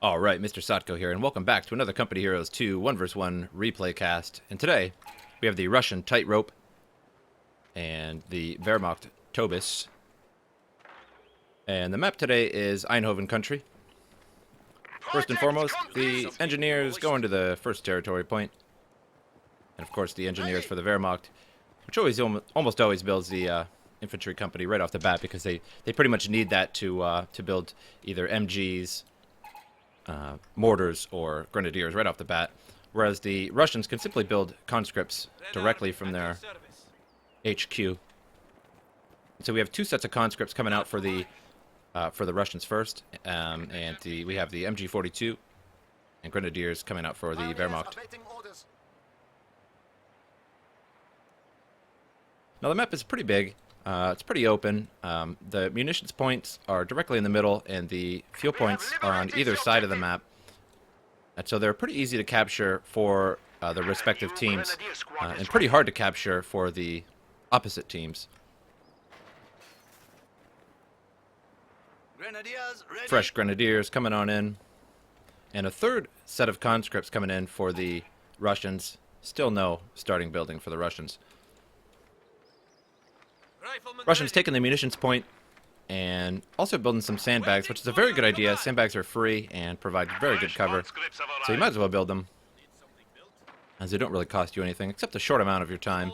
Alright, MrSotko here, and welcome back to another Company Heroes 2 1 vs 1 replay cast. And today, we have the Russian Tightrope and the Wehrmacht Tobis. And the map today is Eindhoven country. First and foremost, the engineers go into the first territory point. And of course, the engineers for the Wehrmacht, which almost always builds the infantry company right off the bat, because they pretty much need that to build either MGs, mortars, or grenadiers right off the bat, whereas the Russians can simply build conscripts directly from their HQ. So we have two sets of conscripts coming out for the Russians first, and we have the MG42 and grenadiers coming out for the Wehrmacht. Now the map is pretty big. It's pretty open. The munitions points are directly in the middle, and the fuel points are on either side of the map. And so they're pretty easy to capture for the respective teams, and pretty hard to capture for the opposite teams. Fresh grenadiers coming on in, and a third set of conscripts coming in for the Russians. Still no starting building for the Russians. Russians taking the munitions point and also building some sandbags, which is a very good idea. Sandbags are free and provide very good cover, so you might as well build them, as they don't really cost you anything except a short amount of your time.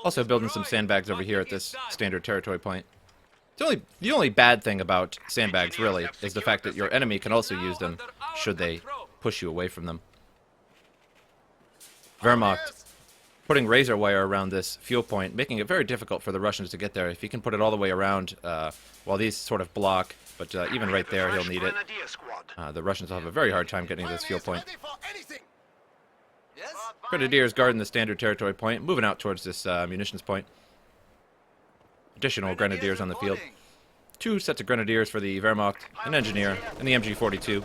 Also building some sandbags over here at this standard territory point. The only bad thing about sandbags, really, is the fact that your enemy can also use them should they push you away from them. Wehrmacht putting razor wire around this fuel point, making it very difficult for the Russians to get there. If he can put it all the way around, while these sort of block, but even right there, he'll need it. The Russians will have a very hard time getting to this fuel point. Grenadiers guarding the standard territory point, moving out towards this munitions point. Additional grenadiers on the field. Two sets of grenadiers for the Wehrmacht, an engineer, and the MG42.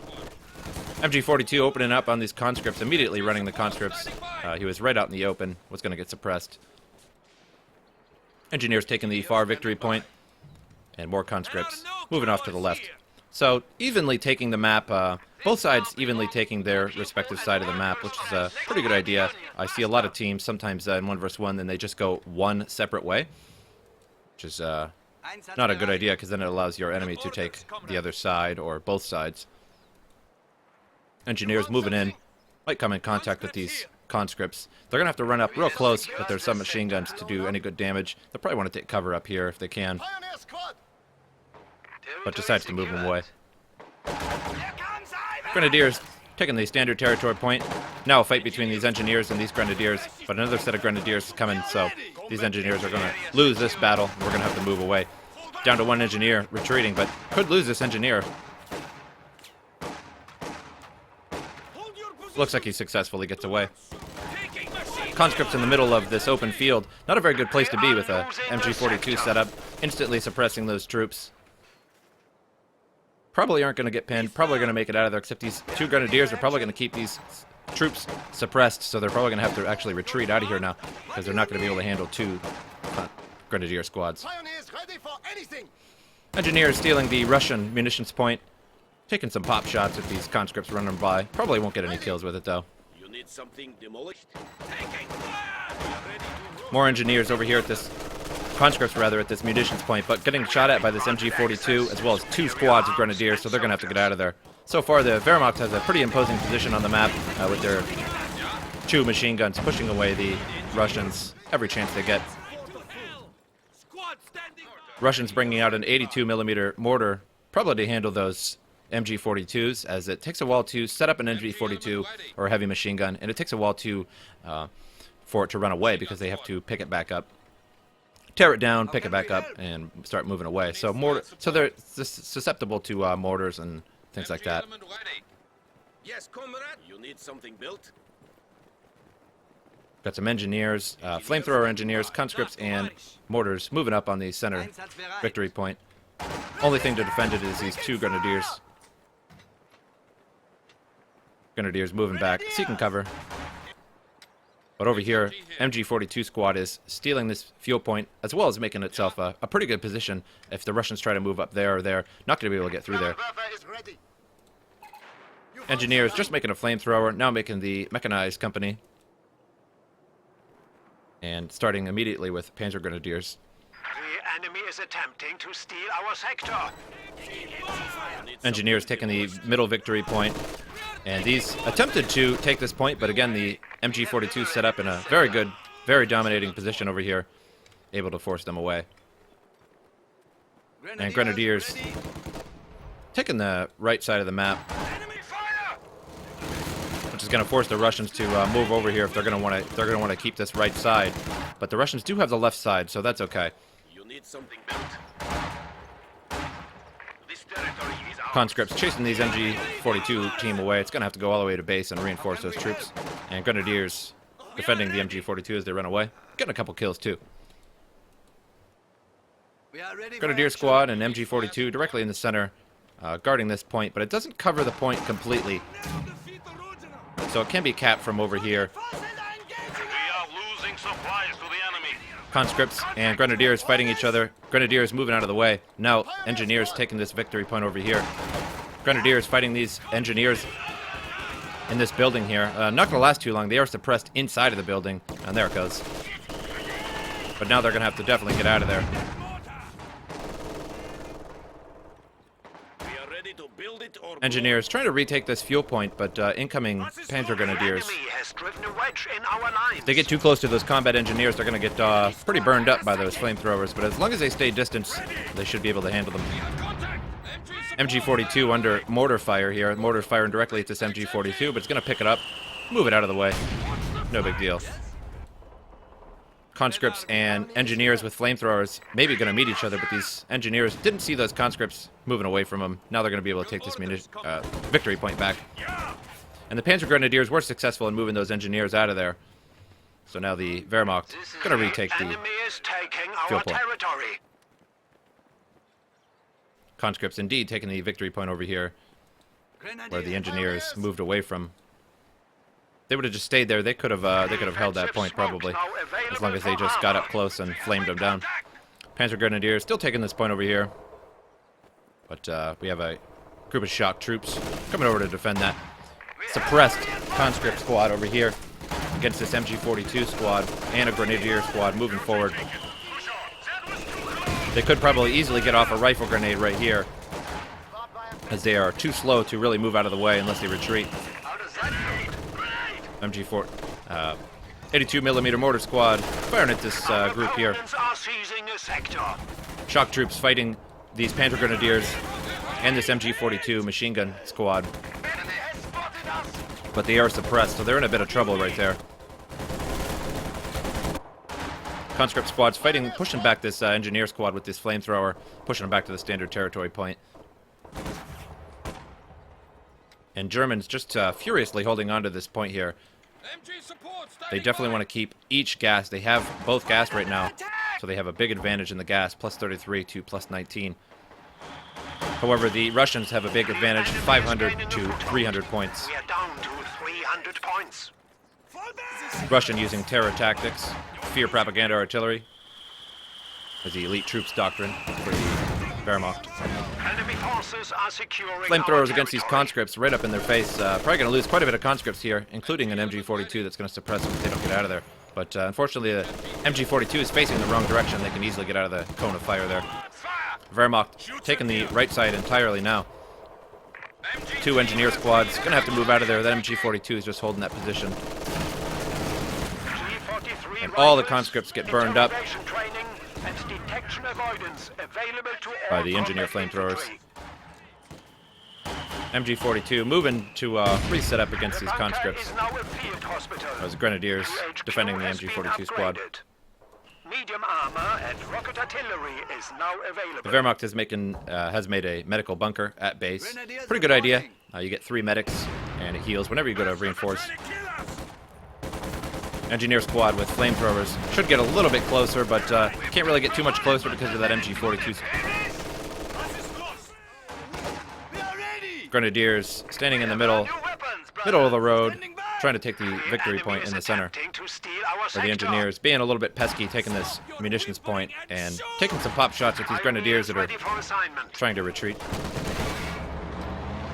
MG42 opening up on these conscripts, immediately running the conscripts. He was right out in the open, was going to get suppressed. Engineers taking the far victory point, and more conscripts moving off to the left. So, evenly taking the map, both sides evenly taking their respective side of the map, which is a pretty good idea. I see a lot of teams, sometimes in 1 vs 1, then they just go one separate way, which is not a good idea, because then it allows your enemy to take the other side, or both sides. Engineers moving in, might come in contact with these conscripts. They're going to have to run up real close, but there's some machine guns to do any good damage. They'll probably want to take cover up here if they can, but decides to move them away. Grenadiers taking the standard territory point. Now a fight between these engineers and these grenadiers, but another set of grenadiers is coming, so these engineers are going to lose this battle. We're going to have to move away. Down to one engineer retreating, but could lose this engineer. Looks like he successfully gets away. Conscripts in the middle of this open field. Not a very good place to be with a MG42 setup. Instantly suppressing those troops. Probably aren't going to get pinned. Probably going to make it out of there, except these two grenadiers are probably going to keep these troops suppressed, so they're probably going to have to actually retreat out of here now, because they're not going to be able to handle two grenadier squads. Engineers stealing the Russian munitions point. Taking some pop shots if these conscripts run them by. Probably won't get any kills with it, though. You need something demolished? More engineers over here at this... conscripts, rather, at this munitions point, but getting shot at by this MG42, as well as two squads of grenadiers, so they're going to have to get out of there. So far, the Wehrmacht has a pretty imposing position on the map, with their two machine guns pushing away the Russians every chance they get. Russians bringing out an 82mm mortar, probably to handle those MG42s, as it takes a while to set up an MG42 or a heavy machine gun, and it takes a while to for it to run away, because they have to pick it back up, tear it down, pick it back up, and start moving away. So they're susceptible to mortars and things like that. Yes, comrade. You need something built? Got some engineers, flamethrower engineers, conscripts, and mortars moving up on the center victory point. Only thing to defend it is these two grenadiers. Grenadiers moving back, seeking cover. But over here, MG42 squad is stealing this fuel point, as well as making itself a pretty good position if the Russians try to move up there or there. Not going to be able to get through there. Engineers just making a flamethrower, now making the mechanized company. And starting immediately with Panzer Grenadiers. The enemy is attempting to steal our sector. Engineers taking the middle victory point. And these attempted to take this point, but again, the MG42 set up in a very good, very dominating position over here, able to force them away. And Grenadiers taking the right side of the map, which is going to force the Russians to move over here if they're going to want to keep this right side. But the Russians do have the left side, so that's okay. You need something built. This territory is ours. Conscripts chasing these MG42 team away. It's going to have to go all the way to base and reinforce those troops. And Grenadiers defending the MG42 as they run away. Getting a couple kills, too. Grenadier squad and MG42 directly in the center, guarding this point, but it doesn't cover the point completely. So it can be capped from over here. We are losing supplies to the enemy. Conscripts and Grenadiers fighting each other. Grenadiers moving out of the way. Now Engineers taking this victory point over here. Grenadiers fighting these Engineers in this building here. Not going to last too long. They are suppressed inside of the building. And there it goes. But now they're going to have to definitely get out of there. We are ready to build it or Engineers trying to retake this fuel point, but incoming Panzer Grenadiers. The enemy has driven a wedge in our lines. If they get too close to those combat engineers, they're going to get pretty burned up by those flamethrowers, but as long as they stay distance, they should be able to handle them. MG42 under mortar fire here. Mortar firing directly at this MG42, but it's going to pick it up, move it out of the way. No big deal. Conscripts and Engineers with flamethrowers maybe going to meet each other, but these Engineers didn't see those Conscripts moving away from them. Now they're going to be able to take this victory point back. And the Panzer Grenadiers were successful in moving those Engineers out of there. So now the Wehrmacht going to retake the enemy is taking field our point. territory. Conscripts indeed taking the victory point over here, where the Engineers moved away from. They would have just stayed there. They could have held that point probably, as long as they just got up close and flamed them down. Panzer Grenadiers still taking this point over here, but we have a group of shock troops coming over to defend that suppressed conscript squad over here against this MG42 squad and a Grenadier squad moving forward. They could probably easily get off a rifle grenade right here, as they are too slow to really move out of the way unless they retreat. MG4, 82mm mortar squad firing at this group here. Are seizing a sector. Shock troops fighting these Panzer Grenadiers and this MG42 machine gun squad. But they are suppressed, so they're in a bit of trouble right there. Conscript squads fighting, pushing back this Engineer squad with this flamethrower, pushing them back to the standard territory point. And Germans just furiously holding on to this point here. They definitely want to keep each gas. They have both gas right now, so they have a big advantage in the gas, plus 33 to plus 19. However, the Russians have a big advantage, 500 to 300 points. We are down to 300 points. Russian using terror tactics, fear propaganda artillery, as the elite troops doctrine for the Wehrmacht. Enemy forces are securing Flamethrowers our against these territory. conscripts right up in their face. Probably going to lose quite a bit of conscripts here, including an MG42 that's going to suppress them if they don't get out of there. But unfortunately, the MG42 is facing the wrong direction. They can easily get out of the cone of fire there. Wehrmacht taking the right side entirely now. Two Engineer squads going to have to move out of there. That MG42 is just holding that position. G43 And all the rifles, conscripts get burned up interrogation training and detection avoidance available to by all the Engineer combat flamethrowers. infantry. MG42 moving to reset up against these The bunker conscripts. is now a field hospital. As Grenadiers UHQ defending the has been MG42 squad. upgraded. Medium armor and rocket artillery is now available. The Wehrmacht has made a medical bunker at base. Pretty good idea. You get 3 medics, and it heals whenever you go to reinforce. Engineer squad with flamethrowers should get a little bit closer, but can't really get too much closer because of that MG42. Grenadiers standing in the middle of the road, trying to take the victory point in the center. For the Engineers being a little bit pesky, taking this munitions point and taking some pop shots at these Grenadiers that are trying to retreat.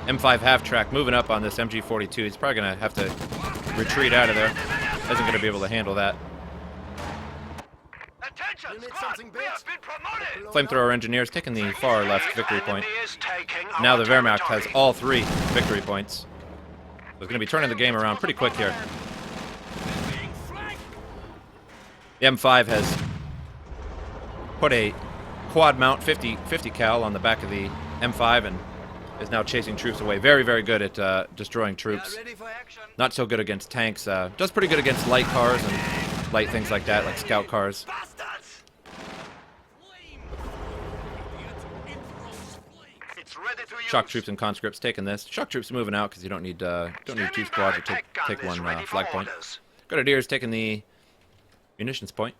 M5 half-track moving up on this MG42. He's probably going to have to retreat out of there. Isn't going to be able to handle that. Attention, You need squad! something We built? have been promoted! Flamethrower engineers taking the far left victory point. Enemy is taking Now our the Wehrmacht has territory. all 3 victory points. So it's going to be turning the game around pretty quick here. The M5 has put a quad mount 50 cal on the back of the M5 and is now chasing troops away. Very, very good at destroying troops. Not so good against tanks. Does pretty good against light cars and light things like that, like scout cars. It's ready to use. Shock troops and conscripts taking this. Shock troops moving out because you don't need 2 squads to take one flag point. Grenadiers taking the munitions point.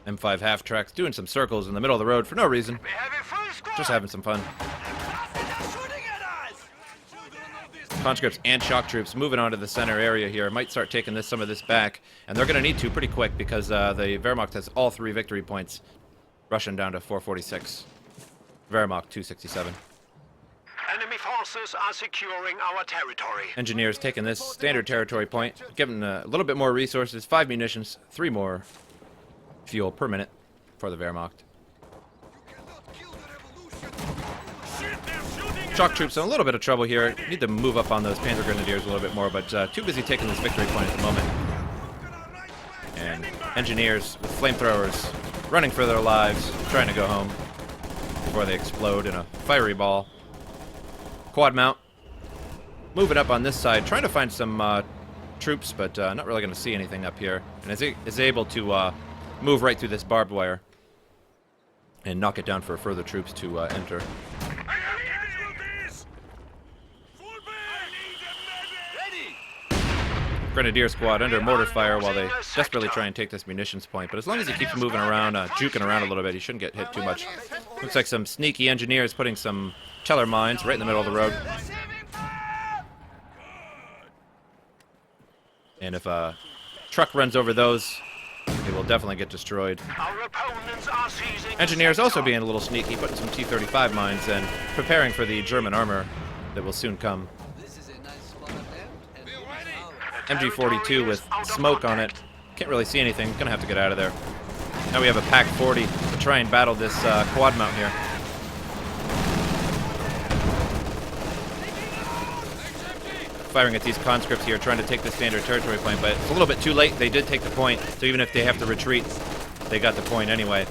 M5 half tracks doing some circles in the middle of the road for no reason. We have a full squad. Just having some fun. Conscripts and shock troops moving on to the center area here. Might start taking some of this back. And they're going to need to pretty quick because the Wehrmacht has all 3 victory points. Russian down to 446. Wehrmacht 267. Enemy forces are securing our territory. Engineers taking this standard territory point. Giving a little bit more resources. 5 munitions. 3 more fuel per minute for the Wehrmacht. Shock troops in a little bit of trouble here. Need to move up on those Panzer Grenadiers a little bit more, but too busy taking this victory point at the moment. And engineers with flamethrowers running for their lives, trying to go home before they explode in a fiery ball. Quad mount moving up on this side, trying to find some troops, but not really going to see anything up here. And is able to move right through this barbed wire and knock it down for further troops to enter. Grenadier squad under mortar fire while they desperately try and take this munitions point. But as long as he keeps moving around, juking around a little bit, he shouldn't get hit too much. Looks like some sneaky engineers putting some Cheller mines right in the middle of the road. And if a truck runs over those, it will definitely get destroyed. Our opponents are seizing Engineers also being a little sneaky, putting some T-35 mines and preparing for the German armor that will soon come. MG42 with smoke on it. Can't really see anything. Gonna have to get out of there. Now we have a Pack 40 to try and battle this quad mount here. Firing at these conscripts here, trying to take the standard territory point, but it's a little bit too late. They did take the point, so even if they have to retreat, they got the point anyway.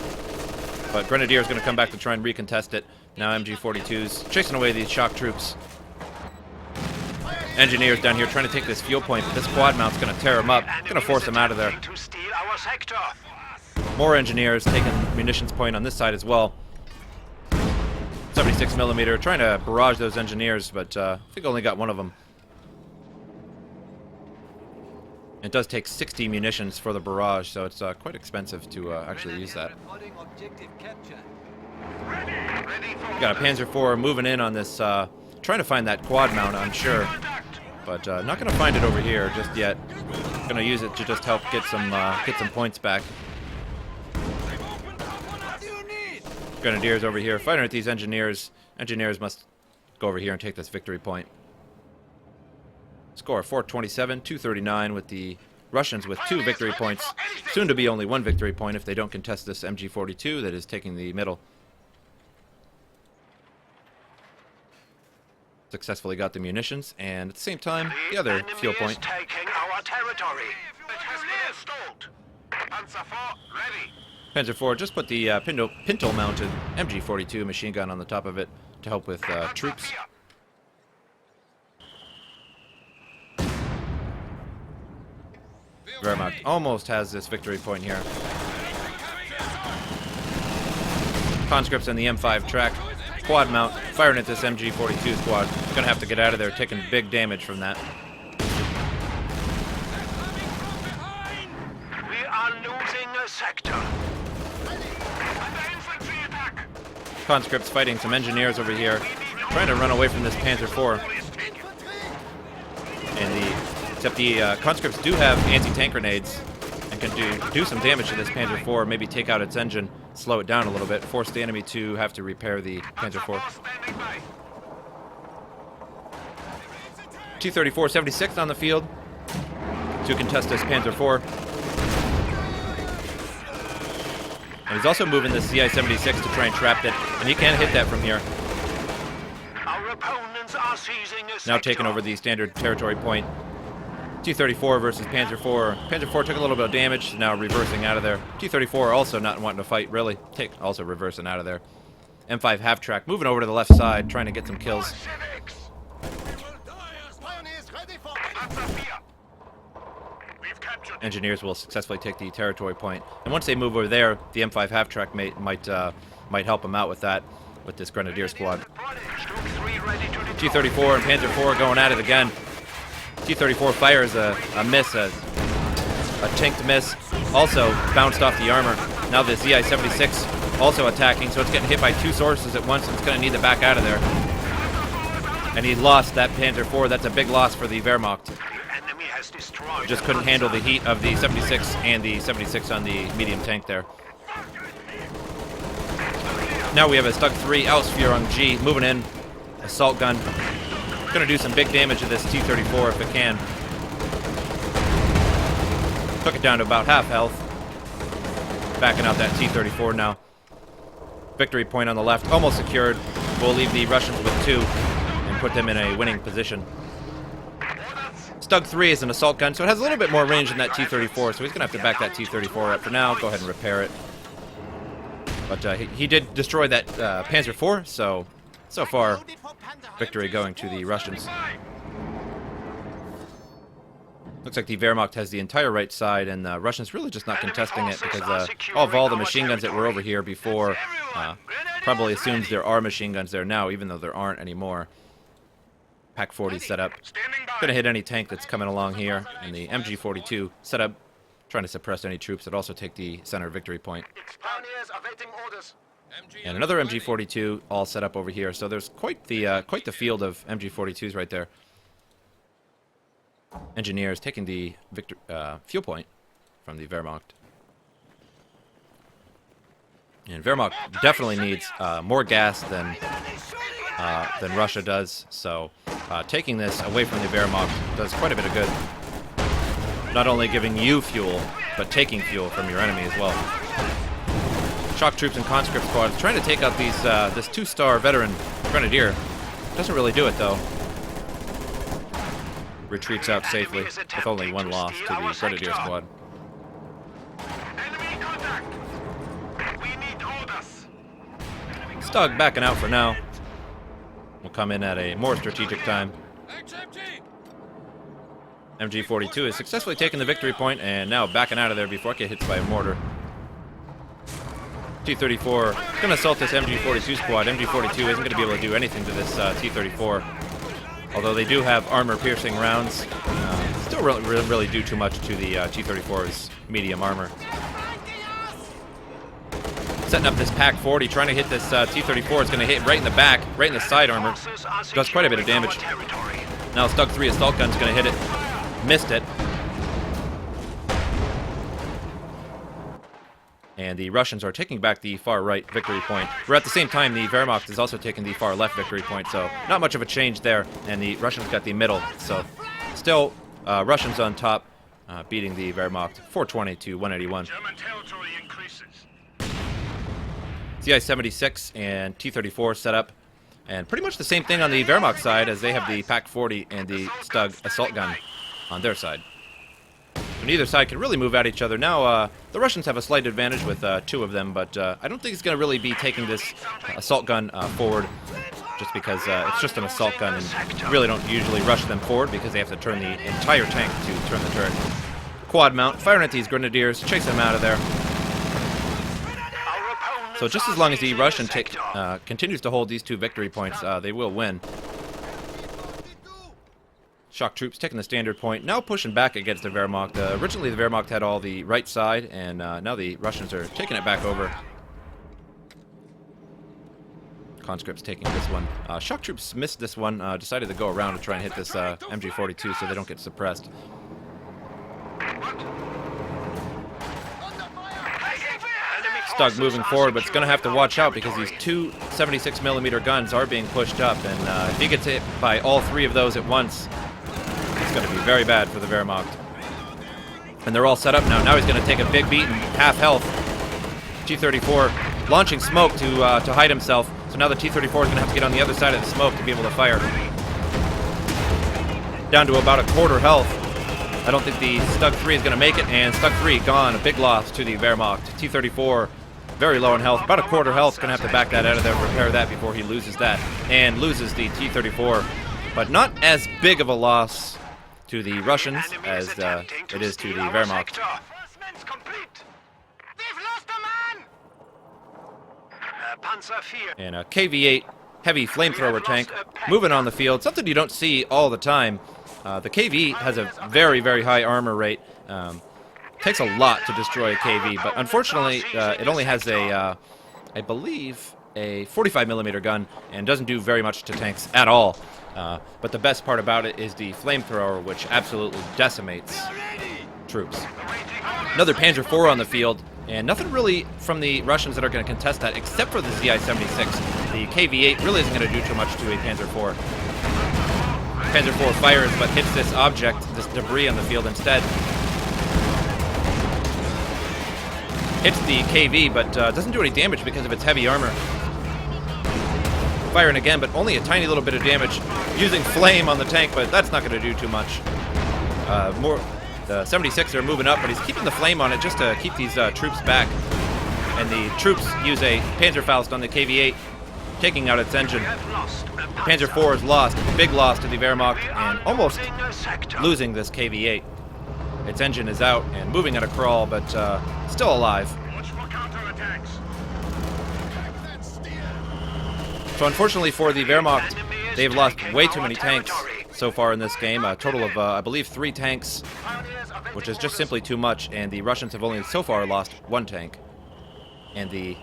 But Grenadier is going to come back to try and recontest it. Now MG42's chasing away these shock troops. Engineers down here trying to take this fuel point, but this quad mount's going to tear them up. Going to force them out of there. to steal our sector. More engineers taking munitions point on this side as well. 76mm, trying to barrage those engineers, but I think only got one of them. It does take 60 munitions for the barrage, so it's quite expensive to actually use that. Got a Panzer IV moving in on this, trying to find that quad mount, I'm sure. But not going to find it over here just yet. Going to use it to just help get some points back. Grenadiers over here fighting with these engineers. Engineers must go over here and take this victory point. Score 427, 239 with the Russians with 2 victory points. Soon to be only 1 victory point if they don't contest this MG42 that is taking the middle. Successfully got the munitions, and at the same time, the other fuel point. Taking our territory. It has been installed. Panzer IV ready. Panzer IV just put the pintle-mounted MG42 machine gun on the top of it to help with troops. Wehrmacht almost has this victory point here. Conscripts on the M5 track. Quad mount, firing at this MG42 squad. Gonna have to get out of there, taking big damage from that. We are losing a sector. Conscripts fighting some engineers over here, trying to run away from this Panzer IV. And except the conscripts do have anti-tank grenades and and can do some damage to this Panzer IV, maybe take out its engine, slow it down a little bit, force the enemy to have to repair the Panzer IV. T-34 76 on the field to contest this Panzer IV. And he's also moving this CI-76 to try and trap it, and he can't hit that from here. Our opponents are seizing a Now sector. taking over the standard territory point. T-34 versus Panzer IV. Panzer IV took a little bit of damage, now reversing out of there. T-34 also not wanting to fight, really. Also reversing out of there. M5 half-track, moving over to the left side, trying to get some kills. We've captured Engineers will successfully take the territory point. And once they move over there, the M5 half-track might help them out with that, with this Grenadier squad. T-34 and Panzer IV going at it again. T-34 fires a miss, a tanked miss, also bounced off the armor. Now the ZI-76 also attacking, so it's getting hit by two sources at once, and it's going to need to back out of there. And he lost that Panzer IV. That's a big loss for the Wehrmacht. The enemy has destroyed Just the couldn't handle the Panzer. heat of the 76 and the 76 on the medium tank there. Now we have a Stug 3 Ausführung G moving in, assault gun. Going to do some big damage to this T-34 if it can. Took it down to about half health. Backing out that T-34 now. Victory point on the left, almost secured. We'll leave the Russians with 2 and put them in a winning position. Stug 3 is an assault gun, so it has a little bit more range than that T-34, so he's going to have to back that T-34 up for now. Go ahead and repair it. But he did destroy that Panzer IV, so far, victory going to the Russians. Looks like the Wehrmacht has the entire right side, and the Russians really just not contesting it because of all the machine guns that were over here before probably assumes there are machine guns there now, even though there aren't anymore. Pack 40 set up. Gonna hit any tank that's coming along here, and the MG42 set up, trying to suppress any troops that also take the center victory point. Pioneers awaiting orders. And another MG42 all set up over here, so there's quite the field of MG42s right there. Engineers taking the fuel point from the Wehrmacht. And Wehrmacht definitely needs more gas than Russia does, so taking this away from the Wehrmacht does quite a bit of good. Not only giving you fuel, but taking fuel from your enemy as well. Shock troops and conscript squads trying to take out these this 2-star veteran Grenadier. Doesn't really do it though. Retreats out safely with only 1 loss to the Grenadier squad. Enemy contact. We need orders. Stug backing out for now. We'll come in at a more strategic time. MG42 has successfully taken the victory point and now backing out of there before it gets hit by a mortar. T-34 going to assault this MG42 squad. MG42 isn't going to be able to do anything to this T-34. Although they do have armor-piercing rounds, still really do too much to the T-34's medium armor. Setting up this Pack 40, trying to hit this T-34. It's going to hit right in the back, right in the side armor. Does quite a bit of damage. Now Stug 3 assault gun's going to hit it. Missed it. And the Russians are taking back the far right victory point. Where at the same time, the Wehrmacht is also taking the far left victory point, so not much of a change there. And the Russians got the middle, so still Russians on top, beating the Wehrmacht 420 to 181. German territory increases. CI-76 and T-34 set up, and pretty much the same thing on the Wehrmacht side as they have the Pack 40 and the Stug assault gun on their side. So neither side can really move at each other. Now, the Russians have a slight advantage with 2 of them, but I don't think it's going to really be taking this assault gun forward, just because it's just an assault gun, and you really don't usually rush them forward because they have to turn the entire tank to turn the turret. Quad mount, firing at these Grenadiers, chasing them out of there. So just as long as the Russian continues to hold these 2 victory points, they will win. Shock troops taking the standard point, now pushing back against the Wehrmacht. Originally, the Wehrmacht had all the right side, and now the Russians are taking it back over. Conscripts taking this one. Shock troops missed this one, decided to go around to try and hit this MG42 so they don't get suppressed. Stug moving forward, but it's going to have to watch out because these two 76mm guns are being pushed up, and if he gets hit by all three of those at once, it's going to be very bad for the Wehrmacht. And they're all set up now. Now he's going to take a big beat and half health. T-34 launching smoke to hide himself, so now the T-34 is going to have to get on the other side of the smoke to be able to fire. Down to about a quarter health. I don't think the Stug 3 is going to make it, and Stug 3 gone. A big loss to the Wehrmacht. T-34 very low in health. About a quarter health. Going to have to back that out of there, repair that before he loses that. And loses the T-34. But not as big of a loss to the Russians as it is to the Wehrmacht. And a KV-8 heavy flamethrower tank moving on the field. Something you don't see all the time. The KV has a very, very high armor rate. Takes a lot to destroy a KV, but unfortunately, it only has a, I believe, a 45mm gun and doesn't do very much to tanks at all. But the best part about it is the flamethrower, which absolutely decimates troops. Another Panzer IV on the field, and nothing really from the Russians that are going to contest that, except for the ZI-76. The KV-8 really isn't going to do too much to a Panzer IV. Panzer IV fires, but hits this object, this debris on the field instead. Hits the KV, but doesn't do any damage because of its heavy armor. Firing again, but only a tiny little bit of damage. Using flame on the tank, but that's not going to do too much. The 76 are moving up, but he's keeping the flame on it just to keep these troops back. And the troops use a Panzerfaust on the KV-8, taking out its engine. The Panzer IV is lost, big loss to the Wehrmacht, and almost losing this KV-8. Its engine is out and moving at a crawl, but still alive. So unfortunately for the Wehrmacht, they've lost way too many tanks so far in this game. A total of, I believe, 3 tanks, which is just simply too much, and the Russians have only so far lost 1 tank. And the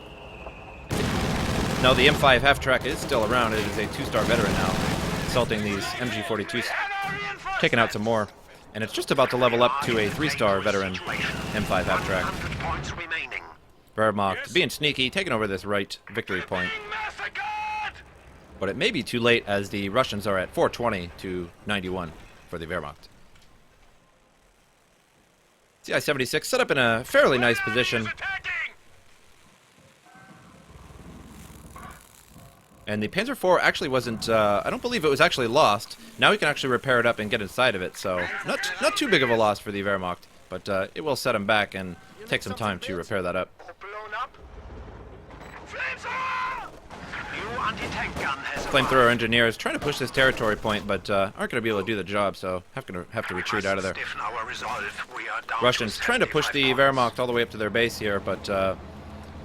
M5 half-track is still around. It is a 2-star veteran now, assaulting these MG-42s, taking out some more. And it's just about to level up to a 3-star veteran M5 half-track. Wehrmacht being sneaky, taking over this right victory point. But it may be too late as the Russians are at 420 to 91 for the Wehrmacht. ZI-76 set up in a fairly nice position. And the Panzer IV actually wasn't, I don't believe it was actually lost. Now we can actually repair it up and get inside of it, so not too big of a loss for the Wehrmacht, but it will set them back and take some time to repair that up. Flamethrower engineers trying to push this territory point, but aren't going to be able to do the job, so have to retreat out of there. Russians trying to push the Wehrmacht all the way up to their base here, but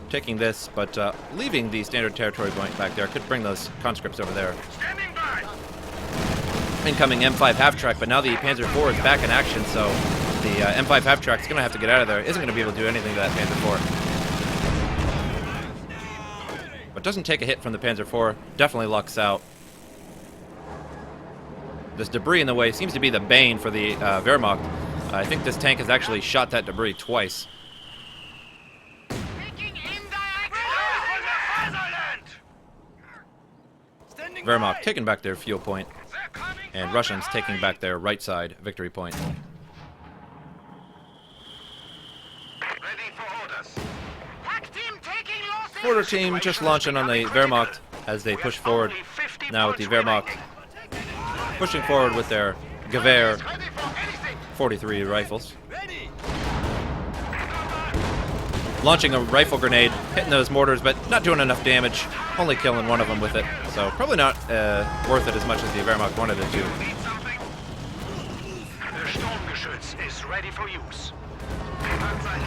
taking this, but leaving the standard territory point back there could bring those conscripts over there. Incoming M5 half-track, but now the Panzer IV is back in action, so the M5 half-track is going to have to get out of there. Isn't going to be able to do anything to that Panzer IV. But doesn't take a hit from the Panzer IV. Definitely lucks out. This debris in the way seems to be the bane for the Wehrmacht. I think this tank has actually shot that debris twice. Wehrmacht taking back their fuel point, and Russians taking back their right side victory point. Border team just launching on the Wehrmacht as they push forward. Now with the Wehrmacht pushing forward with their Gewehr 43 rifles. Launching a rifle grenade, hitting those mortars, but not doing enough damage. Only killing one of them with it. So probably not worth it as much as the Wehrmacht wanted it to.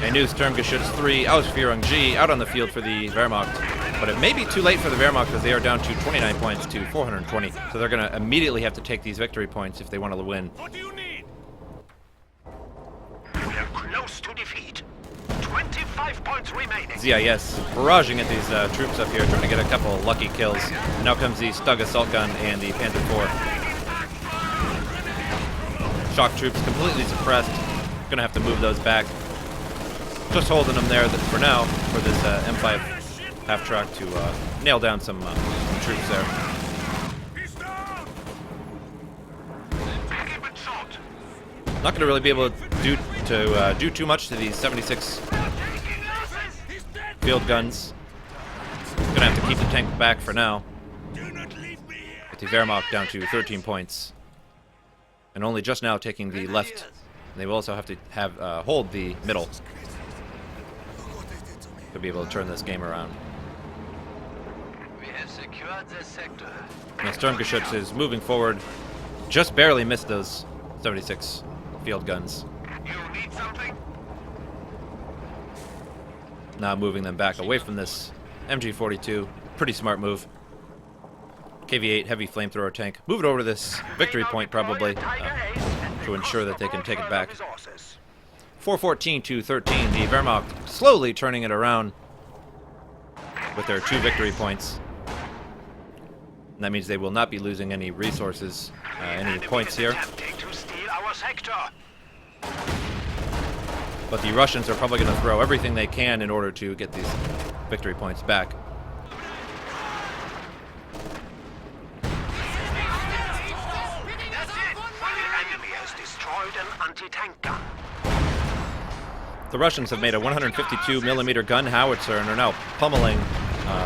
A new Sturmgeschütz 3 Ausführung G out on the field for the Wehrmacht. But it may be too late for the Wehrmacht because they are down to 29 points to 420. So they're going to immediately have to take these victory points if they want to win. What do you need? We're close to defeat. 25 points remaining. ZIS barraging at these troops up here, trying to get a couple lucky kills. And now comes the Stug assault gun and the Panzer IV. Shock troops completely suppressed. Gonna have to move those back. just holding them there for now for this M5 half-track to nail down some troops there. Not going to really be able to do too much to these 76 field guns. Going to have to keep the tank back for now. With the Wehrmacht down to 13 points. And only just now taking the left. They will also have to hold the middle to be able to turn this game around. We have secured this sector. And the Sturmgeschütz is moving forward. Just barely missed those 76 field guns. You need something? Now moving them back away from this MG42. Pretty smart move. KV-8 heavy flamethrower tank. Move it over to this victory point probably to ensure that they can take it back. 414 to 13. The Wehrmacht slowly turning it around with their 2 victory points. And that means they will not be losing any resources, any points here. But the Russians are probably going to throw everything they can in order to get these victory points back. The Russians have made a 152mm gun howitzer and are now pummeling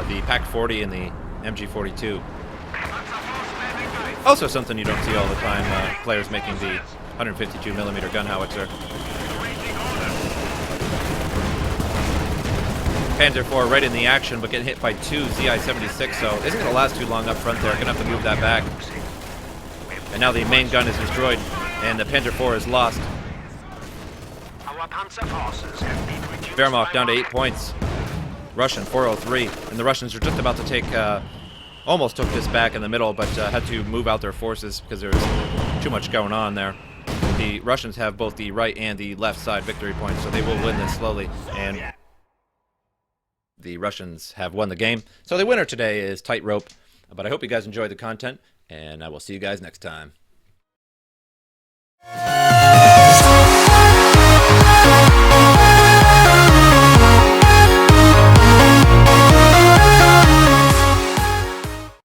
the PaK-40 and the MG42. Also something you don't see all the time, players making the 152mm gun howitzer. Panzer IV right in the action, but getting hit by 2 ZI-76, so isn't going to last too long up front there. Going to have to move that back. And now the main gun is destroyed, and the Panzer IV is lost. Wehrmacht down to 8 points. Russian 403, and the Russians are just about to take, almost took this back in the middle, but had to move out their forces because there's too much going on there. The Russians have both the right and the left side victory points, so they will win this slowly, and the Russians have won the game. So the winner today is Tightrope, but I hope you guys enjoyed the content, and I will see you guys next time.